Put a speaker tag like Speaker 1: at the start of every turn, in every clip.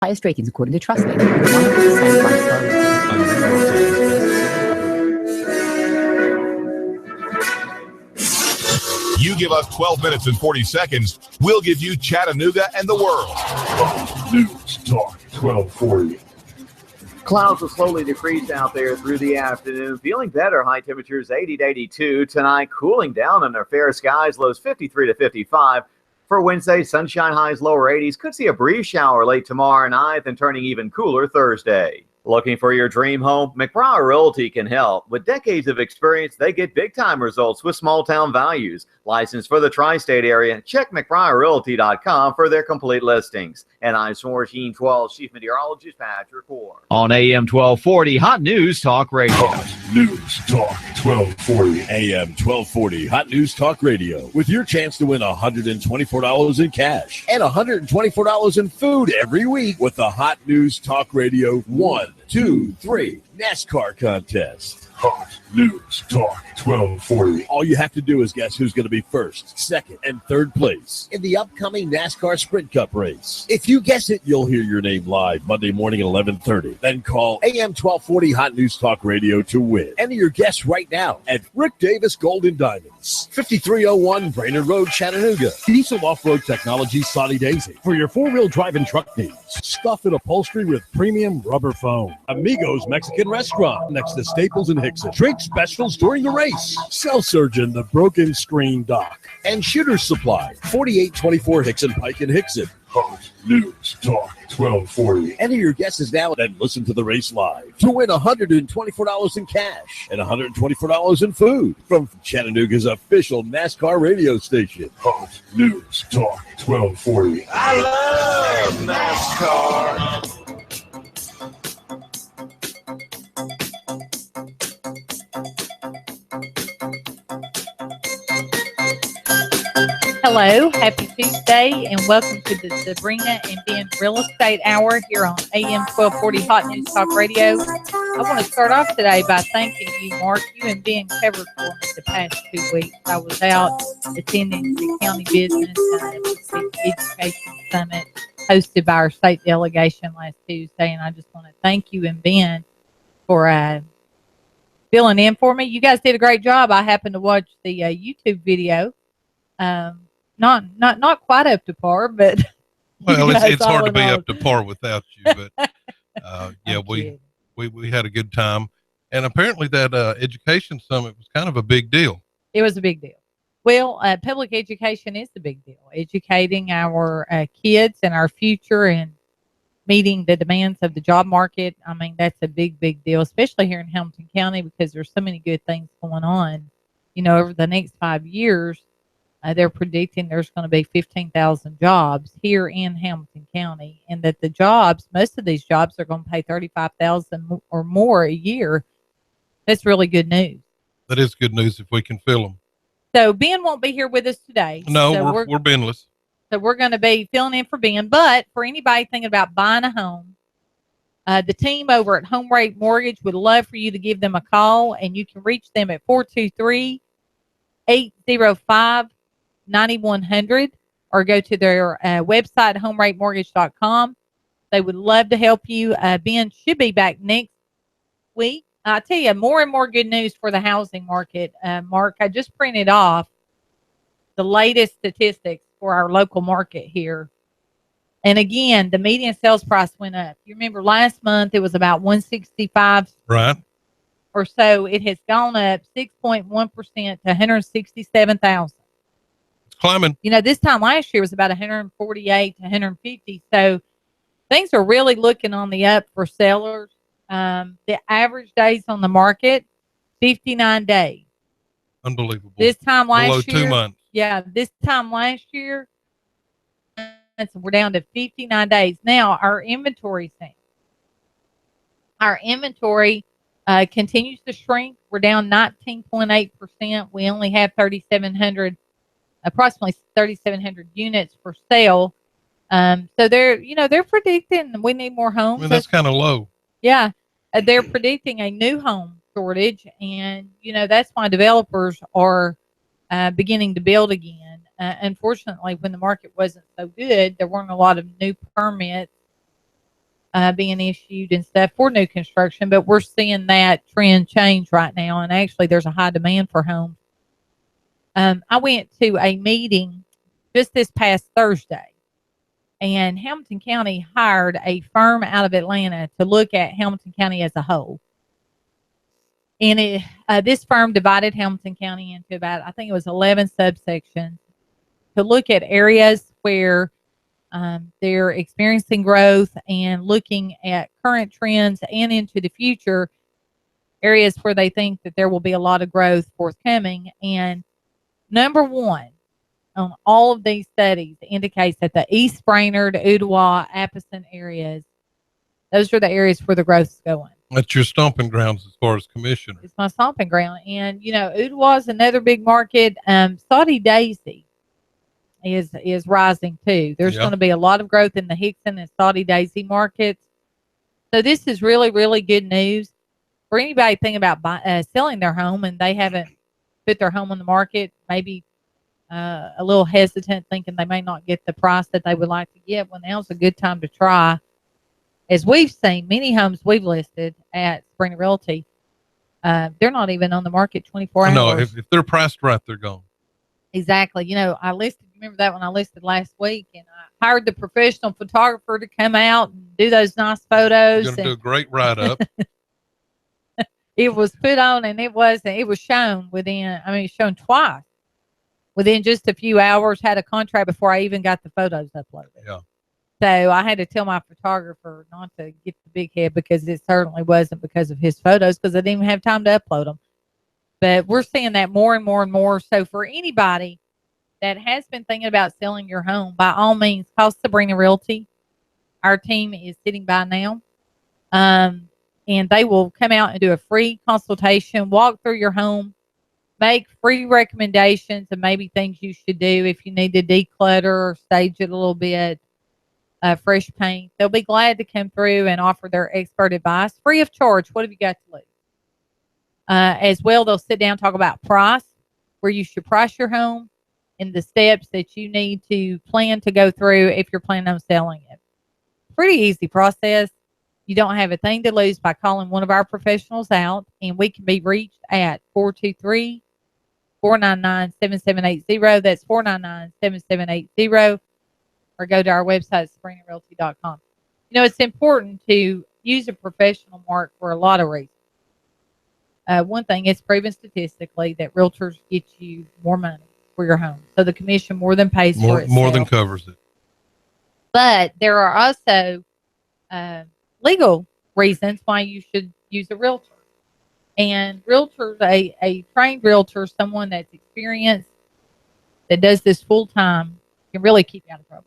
Speaker 1: Highest ratings according to TrustRate. 100% five-star rating.
Speaker 2: You give us 12 minutes and 40 seconds, we'll give you Chattanooga and the world.
Speaker 3: News Talk 1240.
Speaker 4: Clouds will slowly decrease out there through the afternoon. Feeling better. High temperatures 80 to 82 tonight. Cooling down under fair skies. Lows 53 to 55. For Wednesday, sunshine, highs lower 80s. Could see a brief shower late tomorrow night, then turning even cooler Thursday. Looking for your dream home? McBriar Realty can help. With decades of experience, they get big-time results with small-town values. Licensed for the tri-state area, check McBriarRealty.com for their complete listings. And I'm Swarsh 12 Chief Meteorologist Patrick Moore.
Speaker 5: On AM 1240, Hot News Talk Radio.
Speaker 3: Hot News Talk 1240.
Speaker 6: AM 1240, Hot News Talk Radio. With your chance to win $124 in cash and $124 in food every week with the Hot News Talk Radio 1, 2, 3 NASCAR contest.
Speaker 3: Hot News Talk 1240.
Speaker 6: All you have to do is guess who's going to be first, second, and third place in the upcoming NASCAR Sprint Cup race. If you guess it, you'll hear your name live Monday morning at 11:30. Then call AM 1240 Hot News Talk Radio to win. Enter your guess right now at Rick Davis Golden Diamonds, 5301 Brainerd Road, Chattanooga. Diesel Off-Road Technology Saudi Daisy for your four-wheel drive and truck needs. Stuff and upholstery with premium rubber foam. Amigos Mexican Restaurant next to Staples and Hickson. Drink specials during the race. Cell Surgeon, the Broken Screen Doc. And Shooter's Supply, 4824 Hickson Pike in Hickson.
Speaker 3: Hot News Talk 1240.
Speaker 6: Enter your guesses now and listen to the race live to win $124 in cash and $124 in food from Chattanooga's official NASCAR radio station.
Speaker 3: Hot News Talk 1240.
Speaker 2: I love NASCAR.
Speaker 7: Hello, happy Tuesday, and welcome to the Sabrena and Ben Real Estate Hour here on AM 1240 Hot News Talk Radio. I want to start off today by thanking you, Mark. You and Ben covered for me the past 2 weeks. I was out attending the county business education summit hosted by our state delegation last Tuesday, and I just want to thank you and Ben for filling in for me. You guys did a great job. I happened to watch the YouTube video. Not quite up to par, but
Speaker 8: well, it's hard to be up to par without you. But yeah, we had a good time, and apparently that education summit was kind of a big deal.
Speaker 7: It was a big deal. Well, public education is the big deal. Educating our kids and our future and meeting the demands of the job market. I mean, that's a big deal, especially here in Hamilton County, because there's so many good things going on. You know, over the next 5 years. They're predicting there's going to be 15,000 jobs here in Hamilton County, and that the jobs, most of these jobs, are going to pay $35,000 or more a year. That's really good news.
Speaker 8: That is good news if we can fill them.
Speaker 7: So Ben won't be here with us today.
Speaker 8: No,
Speaker 7: so
Speaker 8: we're Benless.
Speaker 7: So we're going to be filling in for Ben. But for anybody thinking about buying a home, the team over at Home Rate Mortgage would love for you to give them a call, and you can reach them at 423-805-9100 or go to their website, homeratemortgage.com. They would love to help you. Ben should be back next week. I tell you, more and more good news for the housing market. Mark, I just printed off the latest statistics for our local market here. And again, the median sales price went up. You remember last month it was about 165
Speaker 8: right
Speaker 7: or so. It has gone up 6.1% to 167,000.
Speaker 8: Climbing.
Speaker 7: You know, this time last year was about 148 to 150. So things are really looking on the up for sellers. The average days on the market, 59 days.
Speaker 8: Unbelievable.
Speaker 7: This time last
Speaker 8: below
Speaker 7: year.
Speaker 8: 2 months.
Speaker 7: Yeah. This time last year, we're down to 59 days. Now our inventory continues to shrink. We're down 19.8%. We only have approximately 3,700 units for sale. So they're predicting we need more homes.
Speaker 8: I mean, that's kind of low.
Speaker 7: Yeah. They're predicting a new home shortage. And, that's why developers are beginning to build again. Unfortunately, when the market wasn't so good, there weren't a lot of new permits being issued and stuff for new construction, but we're seeing that trend change right now. And actually, there's a high demand for homes. I went to a meeting just this past Thursday, and Hamilton County hired a firm out of Atlanta to look at Hamilton County as a whole. And this firm divided Hamilton County into about, I think it was 11 subsections to look at areas where they're experiencing growth and looking at current trends and into the future, areas where they think that there will be a lot of growth forthcoming. And number one on all of these studies indicates that the East Brainerd, Ottawa, Appleton areas, those are the areas where the growth is going.
Speaker 8: That's your stomping grounds as far as commissioner.
Speaker 7: It's my stomping ground. And, Ottawa is another big market. Saudi Daisy is rising too. There's going to be a lot of growth in the Hickson and Saudi Daisy markets. So this is really, really good news for anybody thinking about selling their home and they haven't put their home on the market, maybe a little hesitant, thinking they may not get the price that they would like to get. Well, now's a good time to try. As we've seen, many homes we've listed at Sabrena Realty, they're not even on the market 24 hours.
Speaker 8: No, if they're priced right, they're gone.
Speaker 7: Exactly. I listed, remember that when I listed last week, and I hired the professional photographer to come out and do those nice photos.
Speaker 8: You're going to do a great write-up.
Speaker 7: It was put on, and it was shown shown twice within just a few hours. Had a contract before I even got the photos uploaded.
Speaker 8: Yeah.
Speaker 7: So I had to tell my photographer not to get the big head, because it certainly wasn't because of his photos, because I didn't even have time to upload them. But we're seeing that more and more and more. So for anybody that has been thinking about selling your home, by all means, call Sabrena Realty. Our team is sitting by now. And they will come out and do a free consultation, walk through your home, make free recommendations and maybe things you should do if you need to declutter or stage it a little bit, fresh paint. They'll be glad to come through and offer their expert advice free of charge. What have you got to lose? As well, they'll sit down and talk about price, where you should price your home, and the steps that you need to plan to go through if you're planning on selling it. Pretty easy process. You don't have a thing to lose by calling one of our professionals out, and we can be reached at 423-499-7780. That's 499-7780, or go to our website, SabrenaRealty.com. It's important to use a professional, Mark, for a lot of reasons. One thing, it's proven statistically that realtors get you more money for your home. So the commission more than pays for itself.
Speaker 8: More than covers it.
Speaker 7: But there are also legal reasons why you should use a realtor. And realtors, a trained realtor, someone that's experienced, that does this full time, can really keep you out of trouble.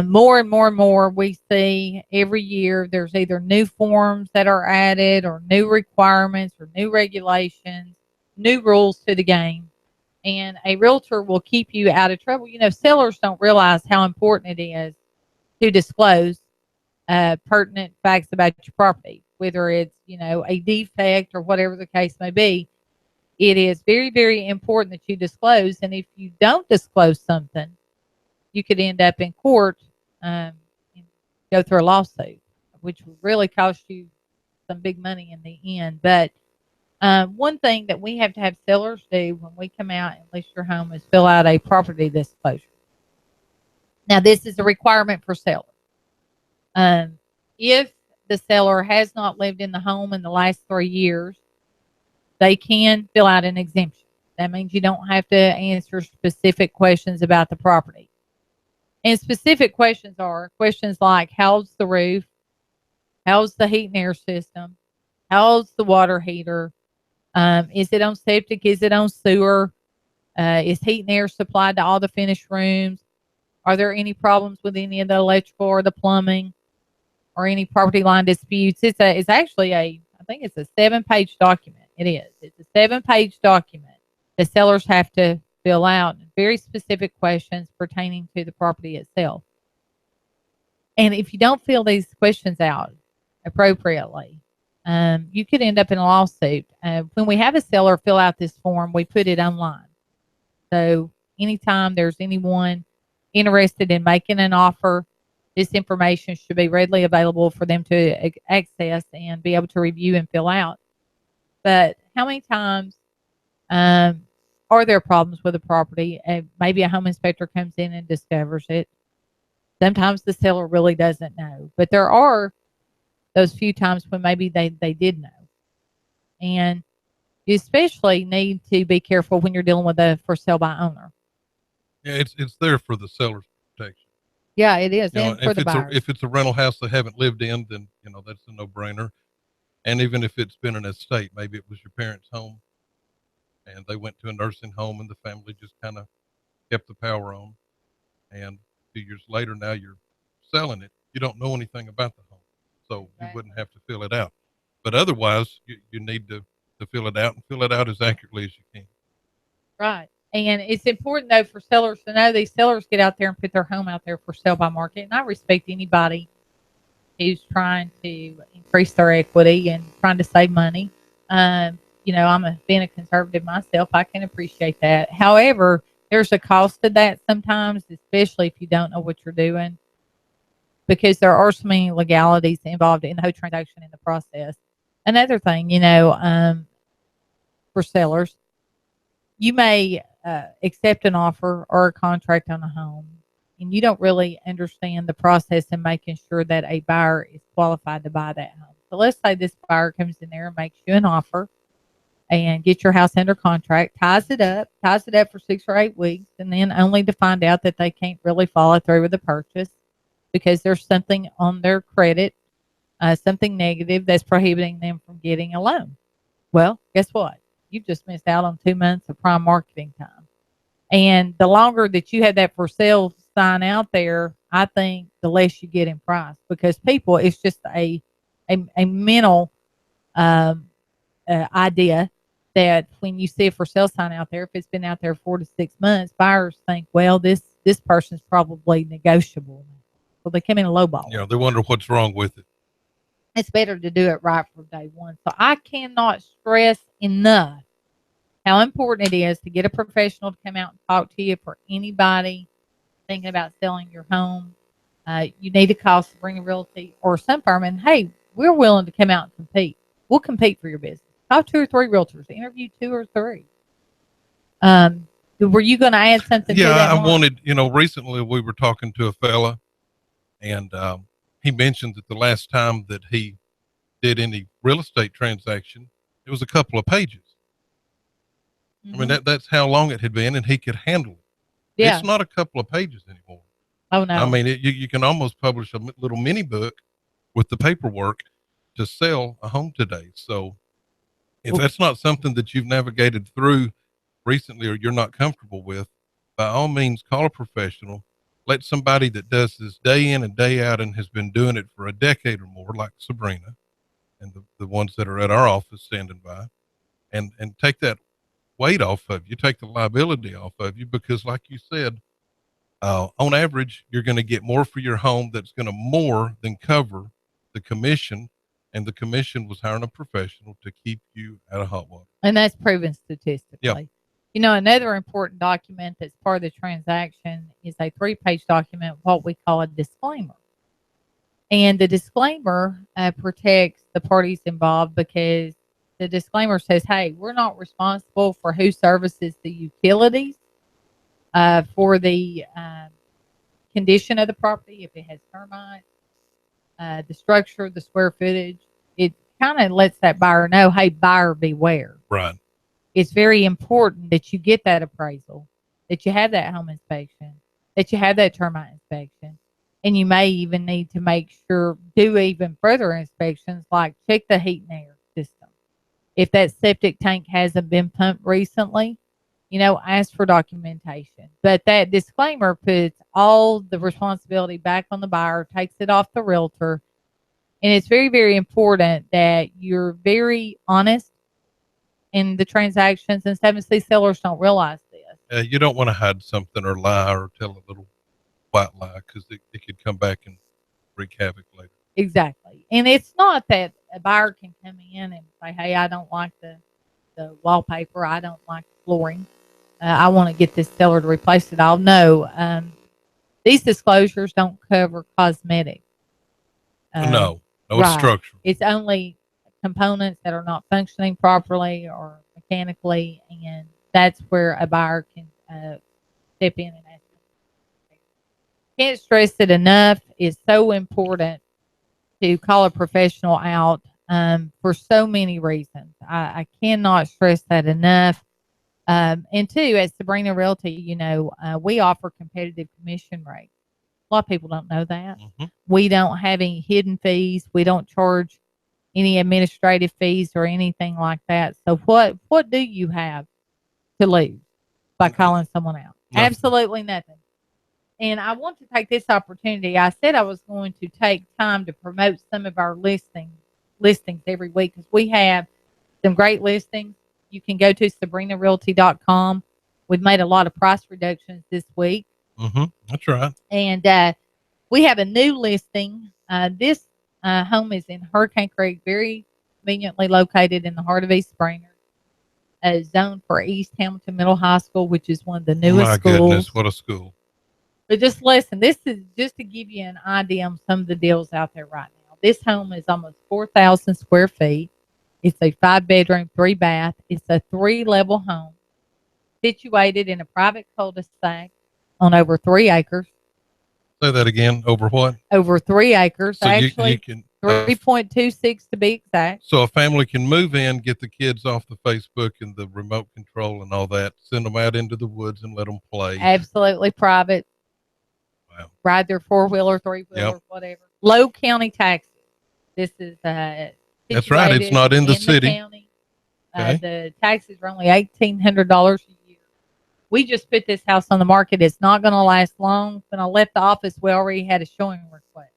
Speaker 7: More and more and more we see every year there's either new forms that are added or new requirements or new regulations, new rules to the game. And a realtor will keep you out of trouble. Sellers don't realize how important it is to disclose pertinent facts about your property, whether it's, a defect or whatever the case may be. It is very, very important that you disclose. And if you don't disclose something, you could end up in court and go through a lawsuit, which will really cost you some big money in the end. But one thing that we have to have sellers do when we come out and list your home is fill out a property disclosure. Now, this is a requirement for sellers. If the seller has not lived in the home in the last 3 years, they can fill out an exemption. That means you don't have to answer specific questions about the property. And specific questions are questions like, how's the roof? How's the heat and air system? How's the water heater? Is it on septic? Is it on sewer? Is heat and air supplied to all the finished rooms? Are there any problems with any of the electrical or the plumbing or any property line disputes? It's actually I think it's a 7-page document. It is. It's a 7-page document the sellers have to fill out, very specific questions pertaining to the property itself. And if you don't fill these questions out appropriately, you could end up in a lawsuit. When we have a seller fill out this form, we put it online. So anytime there's anyone interested in making an offer, This information should be readily available for them to access and be able to review and fill out. But how many times are there problems with a property? Maybe a home inspector comes in and discovers it. Sometimes the seller really doesn't know. But there are those few times when maybe they did know. And you especially need to be careful when you're dealing with a for sale by owner.
Speaker 8: Yeah, it's there for the seller's protection.
Speaker 7: Yeah, it is.
Speaker 8: You know,
Speaker 7: and for the buyers.
Speaker 8: if it's a rental house they haven't lived in, then that's a no-brainer. And even if it's been an estate, maybe it was your parents' home, and they went to a nursing home, and the family just kind of kept the power on. And 2 years later, now you're selling it. You don't know anything about the home, so you wouldn't have to fill it out. But otherwise, you need to fill it out and fill it out as accurately as you can.
Speaker 7: Right. And it's important, though, for sellers to know these sellers get out there and put their home out there for sale by market. And I respect anybody who's trying to increase their equity and trying to save money. I'm being a conservative myself. I can appreciate that. However, there's a cost to that sometimes, especially if you don't know what you're doing, because there are so many legalities involved in the whole transaction in the process. Another thing, for sellers, you may accept an offer or a contract on a home, and you don't really understand the process in making sure that a buyer is qualified to buy that home. So let's say this buyer comes in there and makes you an offer and gets your house under contract, ties it up for 6 or 8 weeks, and then only to find out that they can't really follow through with the purchase because there's something on their credit, something negative that's prohibiting them from getting a loan. Well, guess what? You've just missed out on 2 months of prime marketing time. And the longer that you have that for sale sign out there, I think the less you get in price, because people, it's just a mental idea that when you see a for sale sign out there, if it's been out there 4 to 6 months, buyers think, well, this person's probably negotiable. So they come in a low ball.
Speaker 8: Yeah, they wonder what's wrong with it.
Speaker 7: It's better to do it right from day one. So I cannot stress enough how important it is to get a professional to come out and talk to you. For anybody thinking about selling your home, you need to call Sabrena Realty or some firm, and hey, we're willing to come out and compete. We'll compete for your business. Call 2 or 3 realtors. Interview 2 or 3. Were you going to add something to that?
Speaker 8: Yeah, I wanted, recently we were talking to a fella, and he mentioned that the last time that he did any real estate transaction, it was a couple of pages. I mean, that's how long it had been, and he could handle it.
Speaker 7: Yeah.
Speaker 8: It's not a couple of pages anymore.
Speaker 7: Oh, no.
Speaker 8: I mean, you can almost publish a little mini book with the paperwork to sell a home today. So if that's not something that you've navigated through recently or you're not comfortable with, by all means, call a professional. Let somebody that does this day in and day out and has been doing it for a decade or more, like Sabrena and the ones that are at our office standing by, and take that weight off of you, take the liability off of you, because like you said, on average, you're going to get more for your home that's going to more than cover the commission, and the commission was hiring a professional to keep you out of hot water.
Speaker 7: And that's proven statistically.
Speaker 8: Yep.
Speaker 7: Another important document that's part of the transaction is a 3-page document, what we call a disclaimer. And the disclaimer protects the parties involved, because the disclaimer says, hey, we're not responsible for who services the utilities, for the condition of the property, if it has termites, the structure, the square footage. It kind of lets that buyer know, hey, buyer beware.
Speaker 8: Right.
Speaker 7: It's very important that you get that appraisal, that you have that home inspection, that you have that termite inspection. And you may even need to make sure, do even further inspections, like check the heat and air system. If that septic tank hasn't been pumped recently, ask for documentation. But that disclaimer puts all the responsibility back on the buyer, takes it off the realtor. And it's very, very important that you're very honest in the transactions, and some of these sellers don't realize this.
Speaker 8: You don't want to hide something or lie or tell a little white lie, because it could come back and wreak havoc later.
Speaker 7: Exactly. And it's not that a buyer can come in and say, hey, I don't like the wallpaper. I don't like the flooring. I want to get this seller to replace it all. No. These disclosures don't cover cosmetic.
Speaker 8: No, it's
Speaker 7: right.
Speaker 8: structural.
Speaker 7: It's only components that are not functioning properly or mechanically, and that's where a buyer can step in and ask. Can't stress it enough. It's so important to call a professional out for so many reasons. I cannot stress that enough. And two, at Sabrena Realty, we offer competitive commission rates. A lot of people don't know that.
Speaker 8: Mm-hmm.
Speaker 7: We don't have any hidden fees. We don't charge any administrative fees or anything like that. So what do you have to lose by calling someone out?
Speaker 8: Nothing.
Speaker 7: Absolutely nothing. And I want to take this opportunity. I said I was going to take time to promote some of our listings every week because we have some great listings. You can go to SabrenaRealty.com. We've made a lot of price reductions this week.
Speaker 8: Mm-hmm. That's right.
Speaker 7: And we have a new listing. This home is in Hurricane Creek, very conveniently located in the heart of East Springer. Zoned for East Hamilton Middle High School, which is one of the newest schools.
Speaker 8: My goodness, what a school.
Speaker 7: But just listen, this is just to give you an idea on some of the deals out there right now. This home is almost 4,000 square feet. It's a 5-bedroom, 3-bath. It's a 3-level home situated in a private cul-de-sac on over 3 acres.
Speaker 8: Say that again. Over what?
Speaker 7: Over 3 acres.
Speaker 8: So
Speaker 7: actually,
Speaker 8: you can
Speaker 7: 3.26 to be exact.
Speaker 8: So a family can move in, get the kids off the Facebook and the remote control and all that, send them out into the woods and let them play.
Speaker 7: Absolutely private.
Speaker 8: Wow.
Speaker 7: Ride their 4-wheeler, 3-wheeler, whatever. Low county taxes. This is
Speaker 8: that's right. It's not in the city.
Speaker 7: County. Okay. The taxes are only $1,800 a year. We just put this house on the market. It's not going to last long. When I left the office, we already had a showing request.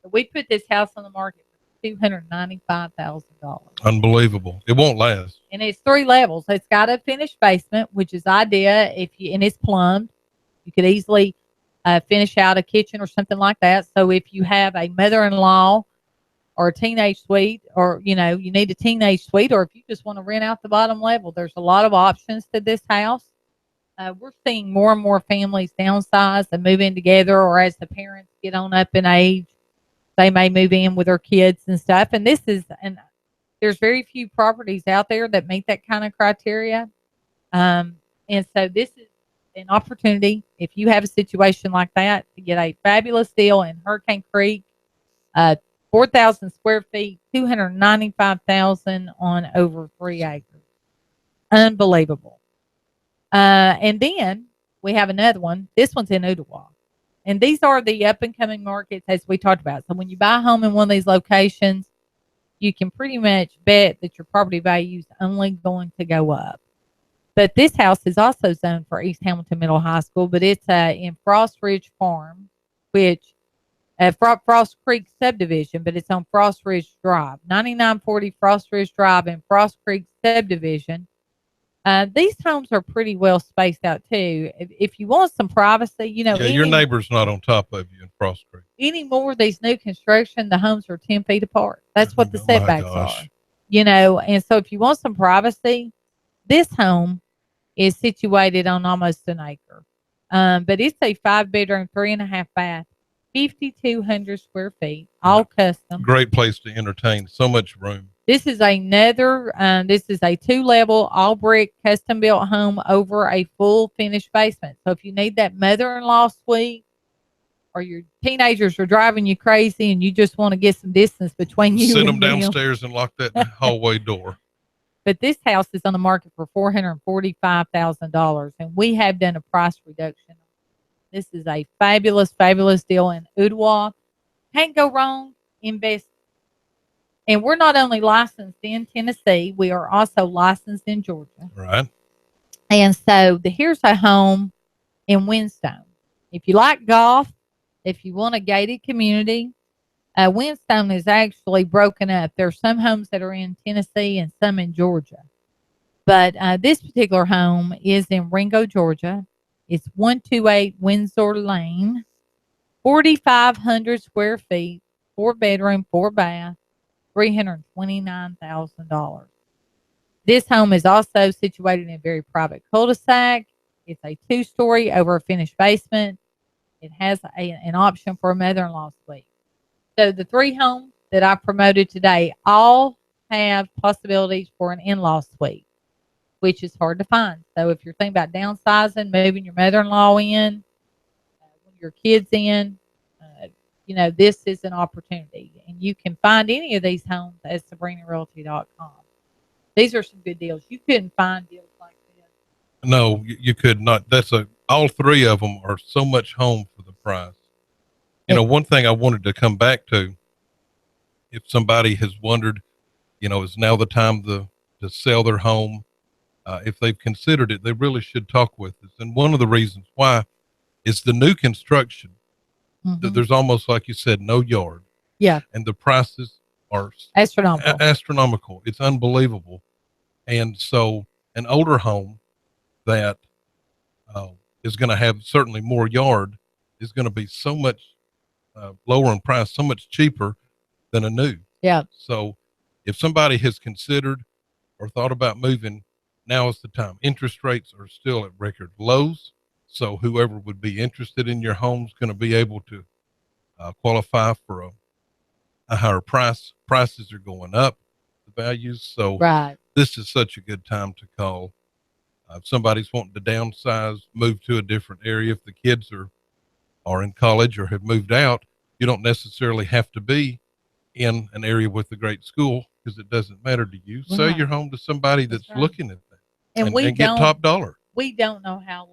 Speaker 7: So we put this house on the market for $295,000.
Speaker 8: Unbelievable. It won't last.
Speaker 7: And it's 3 levels. It's got a finished basement, which is ideal and it's plumbed. You could easily finish out a kitchen or something like that. So if you have a mother-in-law or a teenage suite, or, you need a teenage suite, or if you just want to rent out the bottom level, there's a lot of options to this house. We're seeing more and more families downsize and move in together, or as the parents get on up in age, they may move in with their kids and stuff. And there's very few properties out there that meet that kind of criteria. And so this is an opportunity, if you have a situation like that, to get a fabulous deal in Hurricane Creek, 4,000 square feet, $295,000 on over 3 acres. Unbelievable. And then we have another one. This one's in Ottawa. And these are the up and coming markets as we talked about. So when you buy a home in one of these locations, you can pretty much bet that your property value is only going to go up. But this house is also zoned for East Hamilton Middle High School, but it's in Frost Ridge Farm, which Frost Creek subdivision, but it's on Frost Ridge Drive, 9940 Frost Ridge Drive in Frost Creek subdivision. These homes are pretty well spaced out too. If you want some privacy,
Speaker 8: your neighbor's not on top of you in Frost Creek.
Speaker 7: Anymore, these new construction, the homes are 10 feet apart. That's what the setbacks are. And so if you want some privacy, this home is situated on almost an acre. But it's a 5-bedroom, 3.5-bath, 5,200 square feet, all custom.
Speaker 8: Great place to entertain. So much room.
Speaker 7: This is a 2-level, all brick, custom built home over a full finished basement. So if you need that mother-in-law suite, or your teenagers are driving you crazy and you just want to get some distance between you,
Speaker 8: send them downstairs and lock that hallway door.
Speaker 7: But this house is on the market for $445,000, and we have done a price reduction. This is a fabulous, fabulous deal in Ottawa. Can't go wrong. Invest. And we're not only licensed in Tennessee, we are also licensed in Georgia.
Speaker 8: Right.
Speaker 7: And so here's a home in Whinstone. If you like golf, if you want a gated community, Whinstone is actually broken up. There are some homes that are in Tennessee and some in Georgia. But this particular home is in Ringo, Georgia. It's 128 Windsor Lane, 4,500 square feet, 4-bedroom, 4-bath, $329,000. This home is also situated in a very private cul-de-sac. It's a 2-story over a finished basement. It has an option for a mother-in-law suite. So the 3 homes that I promoted today all have possibilities for an in-law suite, which is hard to find. So if you're thinking about downsizing, moving your mother-in-law in, your kids in, this is an opportunity. And you can find any of these homes at SabrinaRealty.com. These are some good deals. You couldn't find deals like this.
Speaker 8: No, you could not. All 3 of them are so much home for the price. One thing I wanted to come back to, if somebody has wondered, is now the time to sell their home. If they've considered it, they really should talk with us. And one of the reasons why is the new construction.
Speaker 7: Mm-hmm.
Speaker 8: There's almost, like you said, no yard.
Speaker 7: Yeah.
Speaker 8: And the prices are
Speaker 7: astronomical.
Speaker 8: It's unbelievable. And so an older home that is going to have certainly more yard is going to be so much lower in price, so much cheaper than a new.
Speaker 7: Yeah.
Speaker 8: So if somebody has considered or thought about moving, now is the time. Interest rates are still at record lows. So whoever would be interested in your home is going to be able to qualify for a higher price. Prices are going up, the values. So This is such a good time to call. If somebody's wanting to downsize, move to a different area, if the kids are in college or have moved out, you don't necessarily have to be in an area with a great school, because it doesn't matter to you. Right. Sell your home to somebody that's looking at that and get top dollar.
Speaker 7: We don't know how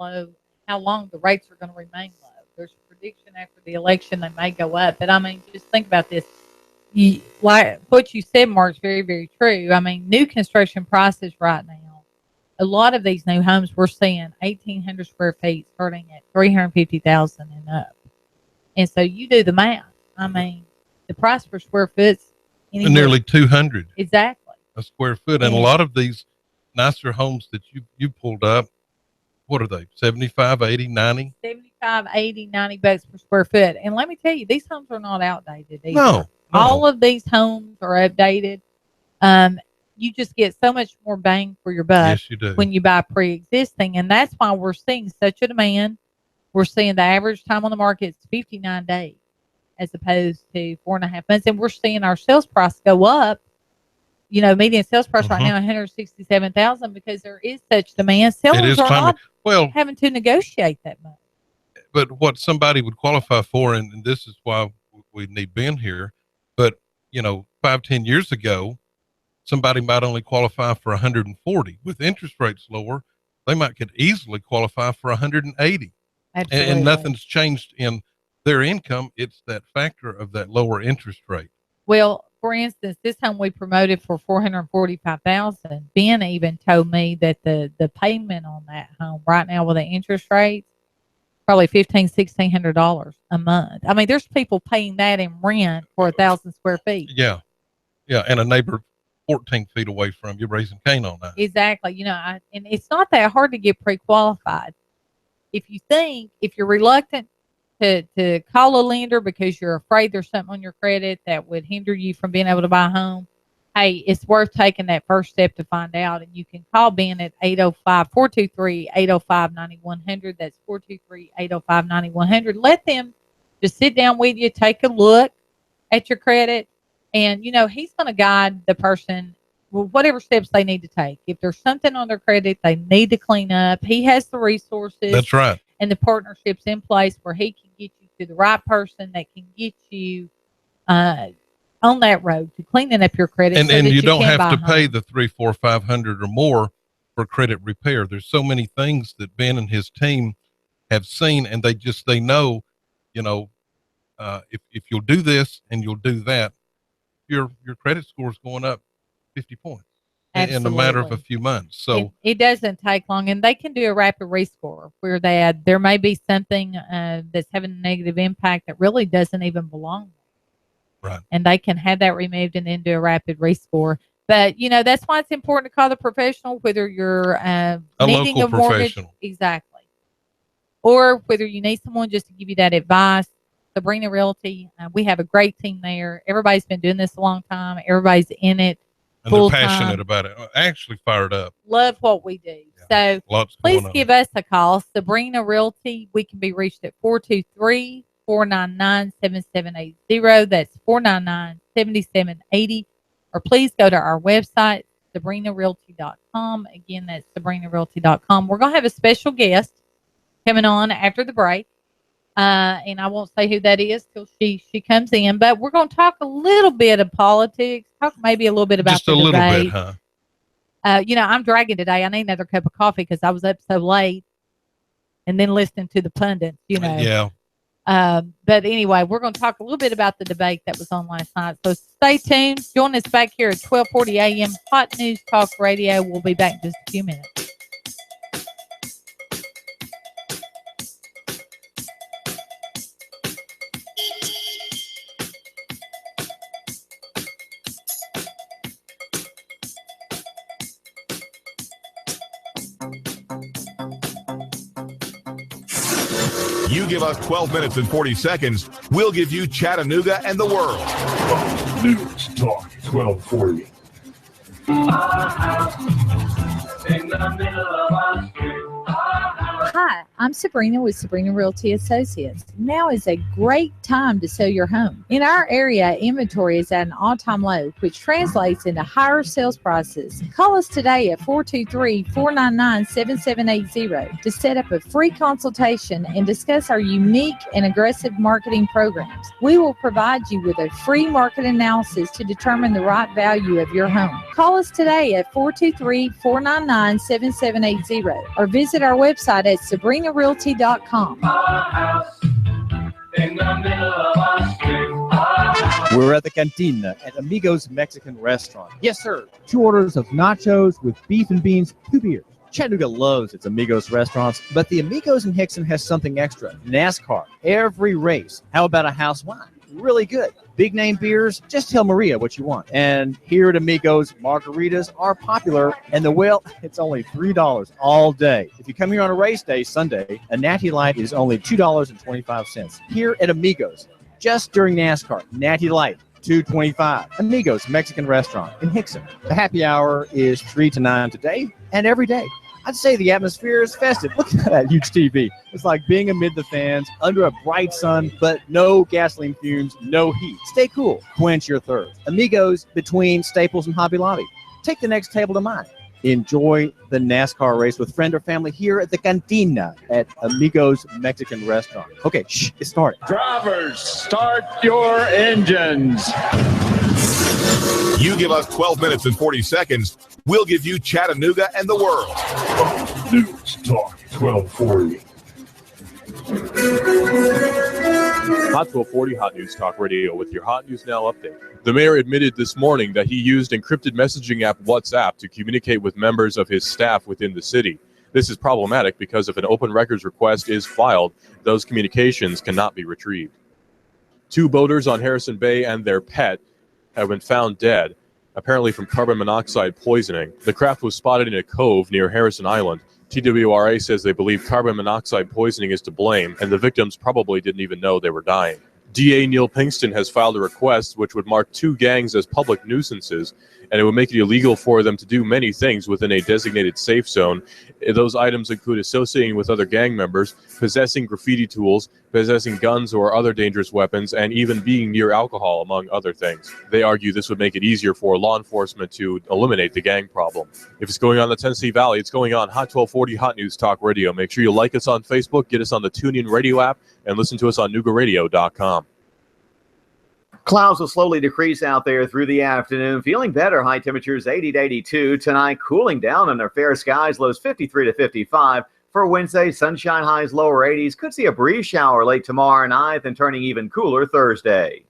Speaker 7: long the rates are going to remain low. There's a prediction after the election they may go up. But, just think about this. Like what you said, Mark, is very, very true. New construction prices right now, a lot of these new homes we're seeing 1,800 square feet starting at $350,000 and up. And so you do the math. The price per square foot's
Speaker 8: nearly 200.
Speaker 7: Exactly.
Speaker 8: A square foot. And a lot of these nicer homes that you pulled up, what are they? 75, 80, 90?
Speaker 7: 75, 80, 90 bucks per square foot. And let me tell you, these homes are not outdated either.
Speaker 8: No.
Speaker 7: All of these homes are updated. You just get so much more bang for your buck.
Speaker 8: Yes, you do.
Speaker 7: When you buy pre-existing. And that's why we're seeing such a demand. We're seeing the average time on the market is 59 days as opposed to 4.5 months. And we're seeing our sales price go up. Median sales price right now, $167,000, because there is such demand. Sellers are not having to negotiate that much.
Speaker 8: But what somebody would qualify for, and this is why we need Ben here, but 5-10 years ago, somebody might only qualify for 140. With interest rates lower, they could easily qualify for 180.
Speaker 7: Absolutely.
Speaker 8: And nothing's changed in their income. It's that factor of that lower interest rate.
Speaker 7: Well, for instance, this home we promoted for $445,000. Ben even told me that the payment on that home right now with the interest rates, probably $1,500-$1,600 a month. There's people paying that in rent for 1,000 square feet.
Speaker 8: Yeah. And a neighbor 14 feet away from you raising cane on that.
Speaker 7: Exactly. And it's not that hard to get pre-qualified. If you're reluctant to call a lender because you're afraid there's something on your credit that would hinder you from being able to buy a home, hey, it's worth taking that first step to find out. And you can call Ben at 805-423-805-9100. That's 423-805-9100. Let them just sit down with you, take a look at your credit. And, he's going to guide the person with whatever steps they need to take. If there's something on their credit they need to clean up, he has the resources.
Speaker 8: That's right.
Speaker 7: And the partnerships in place where he can get you to the right person that can get you on that road to cleaning up your credit.
Speaker 8: And you don't have to pay the $300, $400, $500 or more for credit repair. There's so many things that Ben and his team have seen, and they know, if you'll do this and you'll do that, your credit score is going up 50 points. Absolutely. In a matter of a few months. So
Speaker 7: it doesn't take long, and they can do a rapid rescore where there may be something that's having a negative impact that really doesn't even belong there.
Speaker 8: Right.
Speaker 7: And they can have that removed and then do a rapid rescore. But that's why it's important to call the professional, whether you're needing a mortgage. Exactly. Or whether you need someone just to give you that advice. Sabrena Realty, we have a great team there. Everybody's been doing this a long time. Everybody's in it.
Speaker 8: And they're
Speaker 7: full-time.
Speaker 8: passionate about it. Actually fired up.
Speaker 7: Love what we do.
Speaker 8: Yeah.
Speaker 7: So
Speaker 8: Lots
Speaker 7: please
Speaker 8: going on.
Speaker 7: give us a call. Sabrena Realty. We can be reached at 423-499-7780. That's 499-7780. Or please go to our website, SabrenaRealty.com. Again, that's SabrenaRealty.com. We're going to have a special guest coming on after the break. And I won't say who that is till she comes in. But we're going to talk a little bit of politics, talk maybe a little bit about
Speaker 8: just
Speaker 7: the
Speaker 8: a little
Speaker 7: debate.
Speaker 8: bit, huh?
Speaker 7: I'm dragging today. I need another cup of coffee because I was up so late and then listening to the pundits,
Speaker 8: Yeah.
Speaker 7: But anyway, we're going to talk a little bit about the debate that was on last night. So stay tuned. Join us back here at 1240 a.m. Hot News Talk Radio. We'll be back in just a few minutes.
Speaker 2: You give us 12 minutes and 40 seconds, we'll give you Chattanooga and the world.
Speaker 3: Fox News Talk 1240.
Speaker 9: Hi, I'm Sabrena with Sabrena Realty Associates. Now is a great time to sell your home. In our area, inventory is at an all-time low, which translates into higher sales prices. Call us today at 423-499-7780 to set up a free consultation and discuss our unique and aggressive marketing programs. We will provide you with a free market analysis to determine the right value of your home. Call us today at 423-499-7780 or visit our website at SabrenaRealty.com.
Speaker 10: We're at the Cantina at Amigos Mexican Restaurant. Yes, sir. 2 orders of nachos with beef and beans, 2 beers. Chattanooga loves its Amigos restaurants, but the Amigos in Hickson has something extra. NASCAR, every race. How about a house wine? Really good. Big name beers, just tell Maria what you want. And here at Amigos, margaritas are popular, and it's only $3 all day. If you come here on a race day, Sunday, a Natty Light is only $2.25. Here at Amigos, just during NASCAR, Natty Light, $2.25. Amigos Mexican Restaurant in Hickson. The happy hour is 3 to 9 today and every day. I'd say the atmosphere is festive. Look at that huge TV. It's like being amid the fans, under a bright sun, but no gasoline fumes, no heat. Stay cool. Quench your thirst. Amigos between Staples and Hobby Lobby. Take the next table to mine. Enjoy the NASCAR race with friend or family here at the Cantina at Amigos Mexican Restaurant. Okay, it started.
Speaker 11: Drivers, start your engines.
Speaker 2: You give us 12 minutes and 40 seconds, we'll give you Chattanooga and the world.
Speaker 3: Fox News Talk 1240.
Speaker 12: Hot 1240 Hot News Talk Radio with your Hot News Now update. The mayor admitted this morning that he used encrypted messaging app WhatsApp to communicate with members of his staff within the city. This is problematic because if an open records request is filed, those communications cannot be retrieved. 2 boaters on Harrison Bay and their pet have been found dead, apparently from carbon monoxide poisoning. The craft was spotted in a cove near Harrison Island. TWRA says they believe carbon monoxide poisoning is to blame, and the victims probably didn't even know they were dying. DA Neil Pinkston has filed a request which would mark 2 gangs as public nuisances, and it would make it illegal for them to do many things within a designated safe zone. Those items include associating with other gang members, possessing graffiti tools, possessing guns or other dangerous weapons, and even being near alcohol, among other things. They argue this would make it easier for law enforcement to eliminate the gang problem. If it's going on in the Tennessee Valley, it's going on Hot 1240 Hot News Talk Radio. Make sure you like us on Facebook, get us on the TuneIn Radio app, and listen to us on Noogaradio.com.
Speaker 4: Clouds will slowly decrease out there through the afternoon. Feeling better. High temperatures 80 to 82. Tonight, cooling down under fair skies. Lows 53 to 55. For Wednesday, sunshine, highs lower 80s. Could see a breeze shower late tomorrow night and turning even cooler Thursday.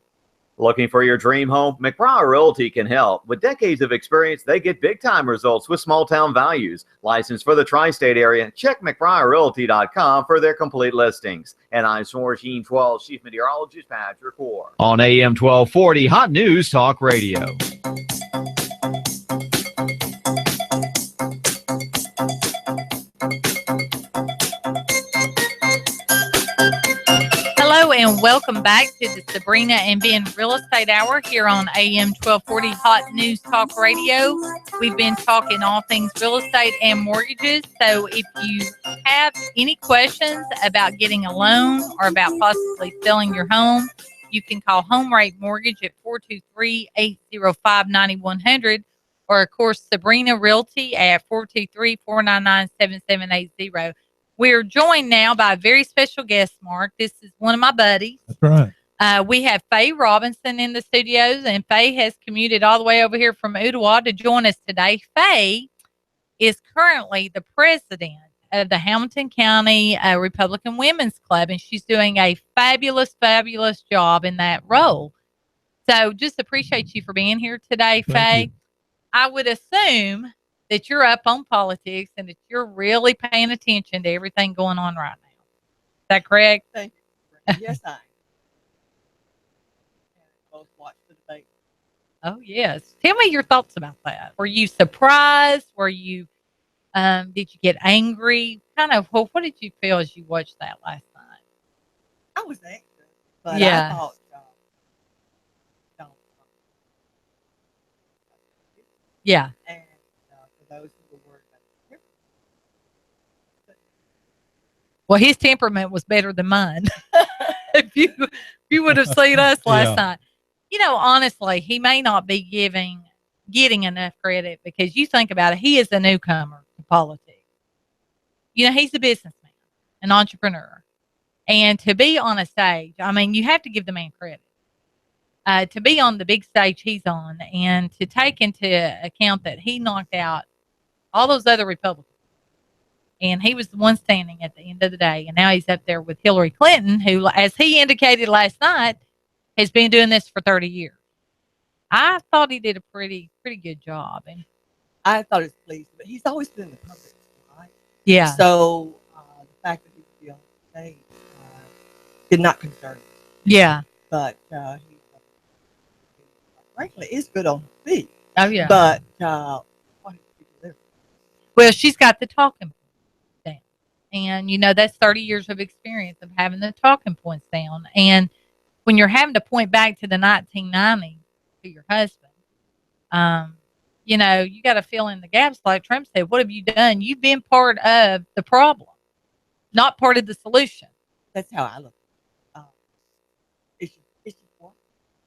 Speaker 4: Looking for your dream home? McBriar Realty can help. With decades of experience, they get big-time results with small-town values. Licensed for the tri-state area. Check McBriarRealty.com for their complete listings. And I'm Source Team 12 Chief Meteorologist Patrick Orr.
Speaker 5: On AM 1240 Hot News Talk Radio.
Speaker 7: and welcome back to the Sabrena and Ben Real Estate Hour here on AM 1240 Hot News Talk Radio. We've been talking all things real estate and mortgages. So if you have any questions about getting a loan or about possibly selling your home, you can call Home Rate Mortgage at 423-805-9100, or, of course, Sabrena Realty at 423-499-7780. We're joined now by a very special guest, Mark. This is one of my buddies.
Speaker 13: That's right.
Speaker 7: We have Faye Robinson in the studios, and Faye has commuted all the way over here from Ottawa to join us today. Faye is currently the president of the Hamilton County Republican Women's Club, and she's doing a fabulous, fabulous job in that role. So just appreciate you for being here today, Faye. I would assume that you're up on politics and that you're really paying attention to everything going on right now. Is that correct?
Speaker 14: Thank you. Yes, I am. Both watch the debate.
Speaker 7: Oh, yes. Tell me your thoughts about that. Were you surprised? Were you, did you get angry? What did you feel as you watched that last night?
Speaker 14: I was anxious, but
Speaker 7: yeah.
Speaker 14: I thought,
Speaker 7: yeah.
Speaker 14: And for those who were worried about his
Speaker 7: well, his temperament was better than mine. if you would have seen us last night. You know, honestly, he may not be getting enough credit, because you think about it, he is a newcomer to politics. You know, he's a businessman, an entrepreneur. And to be on a stage, I mean, you have to give the man credit. To be on the big stage he's on, and to take into account that he knocked out all those other Republicans, and he was the one standing at the end of the day, and now he's up there with Hillary Clinton, who, as he indicated last night, has been doing this for 30 years. I thought he did a pretty good job, and
Speaker 14: I thought it was pleasing, but he's always been in the public, right?
Speaker 7: Yeah.
Speaker 14: So the fact that he could be on the stage did not concern me.
Speaker 7: Yeah.
Speaker 14: But he frankly is good on his feet.
Speaker 7: Oh, yeah.
Speaker 14: But what did he do?
Speaker 7: Well, she's got the talking points down. And, you know, that's 30 years of experience of having the talking points down. And when you're having to point back to the 1990s to your husband, you know, you got to fill in the gaps. Like Trump said, what have you done? You've been part of the problem, not part of the solution.
Speaker 14: That's how I look. It's work.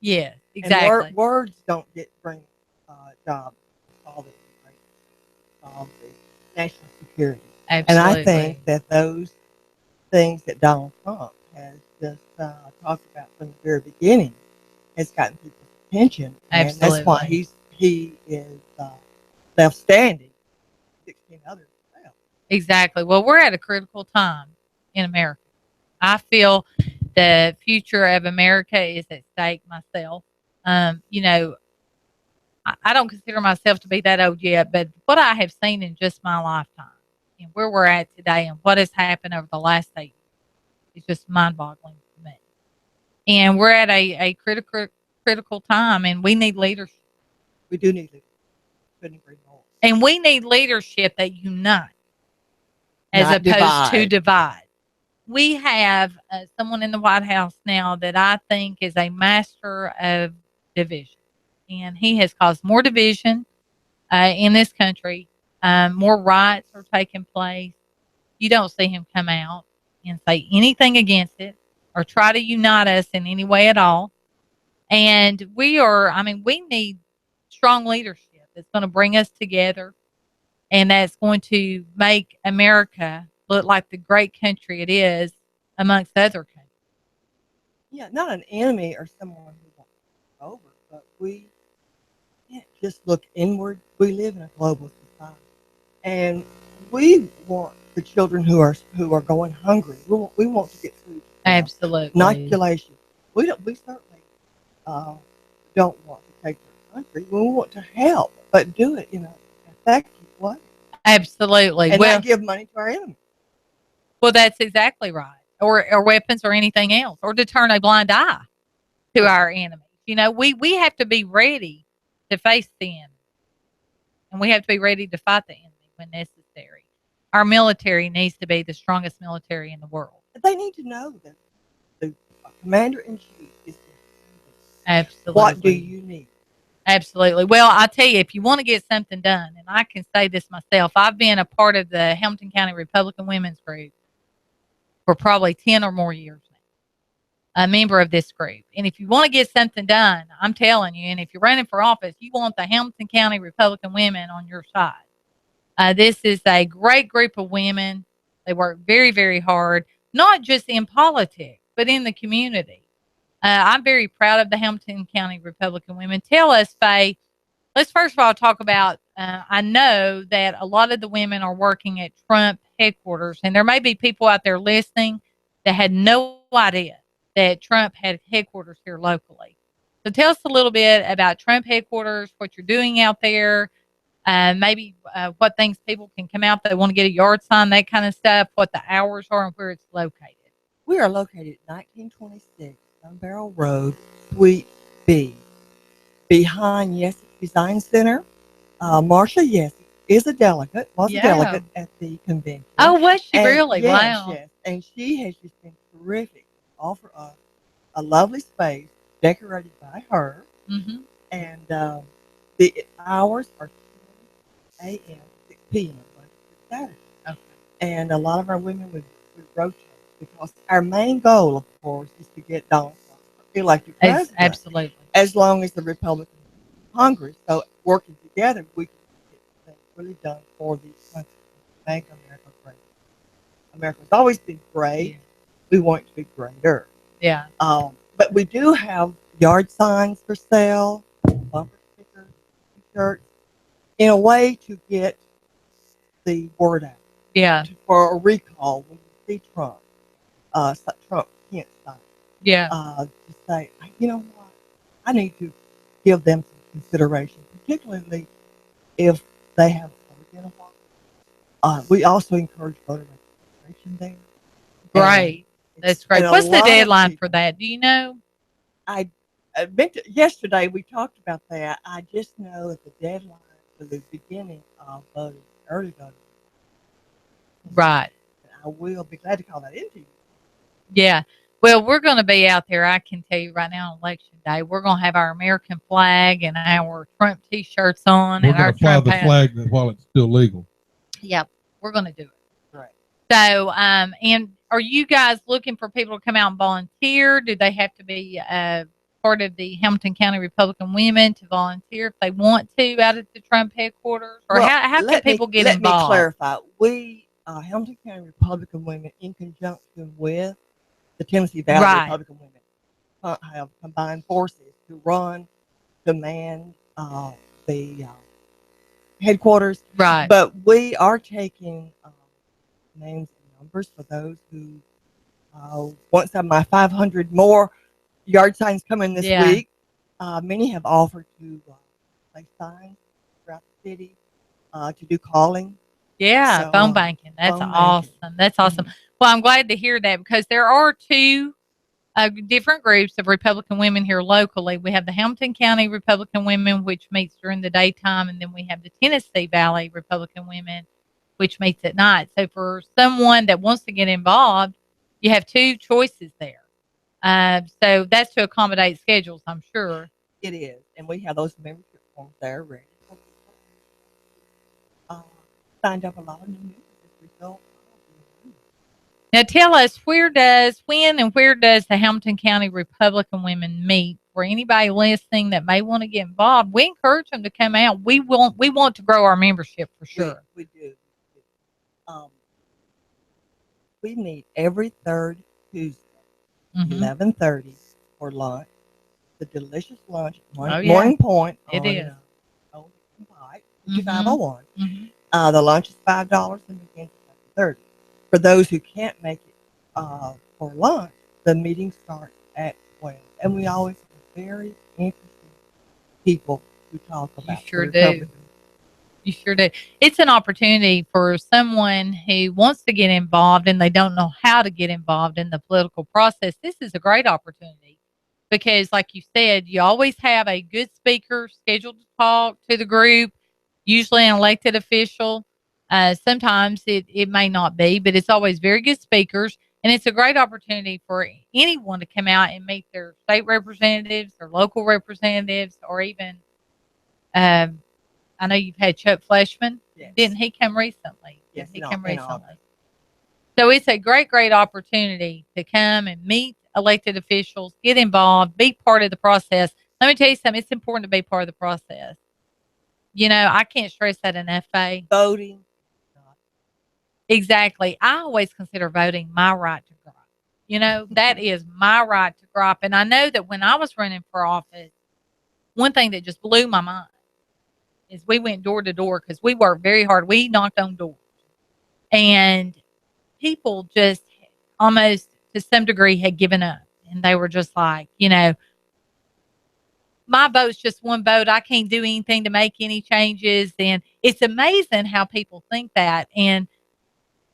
Speaker 7: Yeah, exactly.
Speaker 14: And words don't bring jobs. Solve the national security.
Speaker 7: Absolutely.
Speaker 14: And I think that those things that Donald Trump has just talked about from the very beginning has gotten people's attention.
Speaker 7: Absolutely.
Speaker 14: And that's why he is left standing. 16 others failed.
Speaker 7: Exactly. Well, we're at a critical time in America. I feel the future of America is at stake myself. You know, I don't consider myself to be that old yet, but what I have seen in just my lifetime and where we're at today and what has happened over the last 8 years is just mind-boggling to me. And we're at a critical time, and we need leadership.
Speaker 14: We do need leadership. Couldn't agree more.
Speaker 7: And we need leadership that unites as opposed to divide. We have someone in the White House now that I think is a master of division. And he has caused more division in this country. More riots are taking place. You don't see him come out and say anything against it or try to unite us in any way at all. And we need strong leadership that's going to bring us together, and that's going to make America look like the great country it is amongst other countries.
Speaker 14: Yeah, not an enemy or someone who wants to take over, but we can't just look inward. We live in a global society, and we want the children who are going hungry. We want to get food.
Speaker 7: Absolutely.
Speaker 14: Inoculation. We certainly don't want to take their country. We want to help, but do it in an effective way.
Speaker 7: Absolutely.
Speaker 14: And not give money to our enemies.
Speaker 7: Well, that's exactly right. Or weapons or anything else, or to turn a blind eye to our enemies. You know, we have to be ready to face the enemy, and we have to be ready to fight the enemy when necessary. Our military needs to be the strongest military in the world.
Speaker 14: They need to know that commander-in-chief is
Speaker 7: Absolutely.
Speaker 14: what do you need?
Speaker 7: Absolutely. Well, I tell you, if you want to get something done, and I can say this myself, I've been a part of the Hamilton County Republican Women's Group for probably 10 or more years now, a member of this group. And if you want to get something done, I'm telling you, and if you're running for office, you want the Hamilton County Republican women on your side. This is a great group of women. They work very, very hard, not just in politics, but in the community. I'm very proud of the Hamilton County Republican women. Tell us, Faye, let's first of all talk about, I know that a lot of the women are working at Trump headquarters, and there may be people out there listening that had no idea that Trump had headquarters here locally. So tell us a little bit about Trump headquarters, what you're doing out there, maybe what things people can come out, they want to get a yard sign, that kind of stuff, what the hours are and where it's located.
Speaker 14: We are located at 1926 Gun Barrel Road, Suite B, behind Yesik Design Center. Marsha Yesik is a delegate, was a delegate at the convention.
Speaker 7: Oh, was she really?
Speaker 14: Yes,
Speaker 7: Wow.
Speaker 14: yes. And she has just been terrific to offer us a lovely space decorated by her.
Speaker 7: Mm-hmm.
Speaker 14: And the hours are 10 a.m. to 6 p.m. Monday through Saturday.
Speaker 7: Okay.
Speaker 14: And a lot of our women would rotate because our main goal, of course, is to get Donald Trump elected president.
Speaker 7: Absolutely.
Speaker 14: As long as the Republican Congress, so working together, we can get things really done for the country. Make America great. America's always been great. Yeah. We want it to be greater.
Speaker 7: Yeah.
Speaker 14: But we do have yard signs for sale, bumper stickers, t-shirts, in a way to get the word out.
Speaker 7: Yeah.
Speaker 14: For a recall when you see Trump. Trump can't stop.
Speaker 7: Yeah.
Speaker 14: To say, you know what, I need to give them some consideration, particularly if they have identified. We also encourage voter registration there.
Speaker 7: Great. That's great. What's the deadline for that? Do you know?
Speaker 14: I yesterday we talked about that. I just know that the deadline for the beginning of voting, early voting.
Speaker 7: Right.
Speaker 14: I will be glad to call that into you.
Speaker 7: Yeah. Well, we're going to be out there. I can tell you right now on Election Day, we're going to have our American flag and our Trump T-shirts on.
Speaker 8: We're
Speaker 7: and our
Speaker 8: going to fly
Speaker 7: Trump
Speaker 8: the
Speaker 7: hat.
Speaker 8: flag while it's still legal.
Speaker 7: Yep. We're going to do it.
Speaker 14: Right.
Speaker 7: So, and are you guys looking for people to come out and volunteer? Do they have to be part of the Hamilton County Republican Women to volunteer if they want to out at the Trump headquarters? Or
Speaker 14: well,
Speaker 7: how can people get involved?
Speaker 14: Let me clarify. We, Hamilton County Republican Women, in conjunction with the Tennessee Valley Republican Women, have combined forces to man the headquarters.
Speaker 7: Right.
Speaker 14: But we are taking names and numbers for those who, once my 500 more yard signs come in this week, many have offered to place signs throughout the city, to do calling.
Speaker 7: Yeah,
Speaker 14: So,
Speaker 7: phone banking. That's awesome. That's awesome. Mm-hmm. Well, I'm glad to hear that because there are two different groups of Republican women here locally. We have the Hamilton County Republican Women, which meets during the daytime, and then we have the Tennessee Valley Republican Women, which meets at night. So for someone that wants to get involved, you have two choices there. So that's to accommodate schedules, I'm sure.
Speaker 14: It is. And we have those membership forms there ready. Signed up a lot of new members as a result.
Speaker 7: Now tell us, when and where does the Hamilton County Republican Women meet? For anybody listening that may want to get involved, we encourage them to come out. We want to grow our membership for sure.
Speaker 14: We do. We meet every third Tuesday, 11:30 for lunch. The delicious lunch at Morning Point.
Speaker 7: It is.
Speaker 14: 501. The lunch is $5 and begins at 30. For those who can't make it for lunch, the meeting starts at 12. And we always have very interesting people who talk about.
Speaker 7: You sure do. You sure do. It's an opportunity for someone who wants to get involved and they don't know how to get involved in the political process. This is a great opportunity because, like you said, you always have a good speaker scheduled to talk to the group, usually an elected official. Sometimes it may not be, but it's always very good speakers. And it's a great opportunity for anyone to come out and meet their state representatives, their local representatives, or even, I know you've had Chuck Fleshman.
Speaker 14: Yes.
Speaker 7: Didn't he come recently?
Speaker 14: Yes,
Speaker 7: Didn't he
Speaker 14: in
Speaker 7: come recently?
Speaker 14: August.
Speaker 7: So it's a great, great opportunity to come and meet elected officials, get involved, be part of the process. Let me tell you something. It's important to be part of the process. You know, I can't stress that enough, Faye.
Speaker 14: Voting.
Speaker 7: Exactly. I always consider voting my right to gripe. You know, that is my right to gripe. And I know that when I was running for office, one thing that just blew my mind is we went door to door because we worked very hard. We knocked on doors. And people just almost to some degree had given up. And they were just like, you know, my vote's just one vote. I can't do anything to make any changes. And it's amazing how people think that. And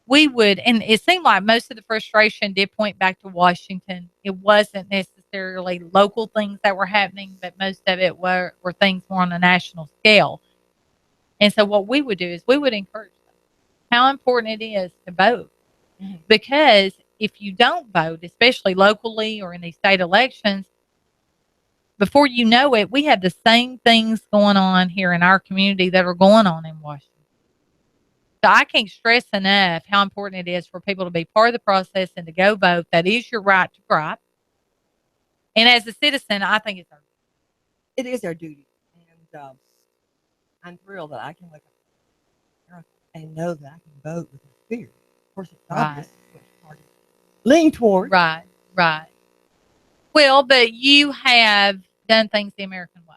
Speaker 7: and it seemed like most of the frustration did point back to Washington. It wasn't necessarily local things that were happening, but most of it were things more on a national scale. And so what we would do is we would encourage them how important it is to vote. Mm-hmm. Because if you don't vote, especially locally or in these state elections, before you know it, we have the same things going on here in our community that are going on in Washington. So I can't stress enough how important it is for people to be part of the process and to go vote. That is your right to gripe. And as a citizen, I think
Speaker 14: it is our duty. And I'm thrilled that I can wake up and know that I can vote with fear. Of course, it's obvious which party lean toward.
Speaker 7: Right. Well, but you have done things the American way.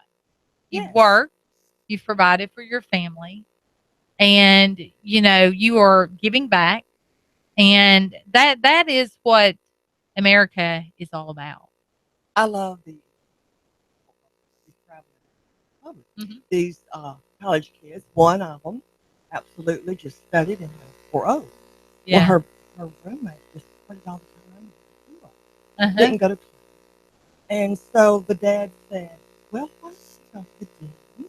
Speaker 7: You've worked. You've provided for your family. And, you know, you are giving back. And that is what America is all about.
Speaker 14: I love these traveling. Mm-hmm. These college kids, one of them absolutely just studied in the 4.0.
Speaker 7: Yeah.
Speaker 14: Well, her roommate just put it all the time. Didn't go to class. And so the dad said, well, why don't you go to the gym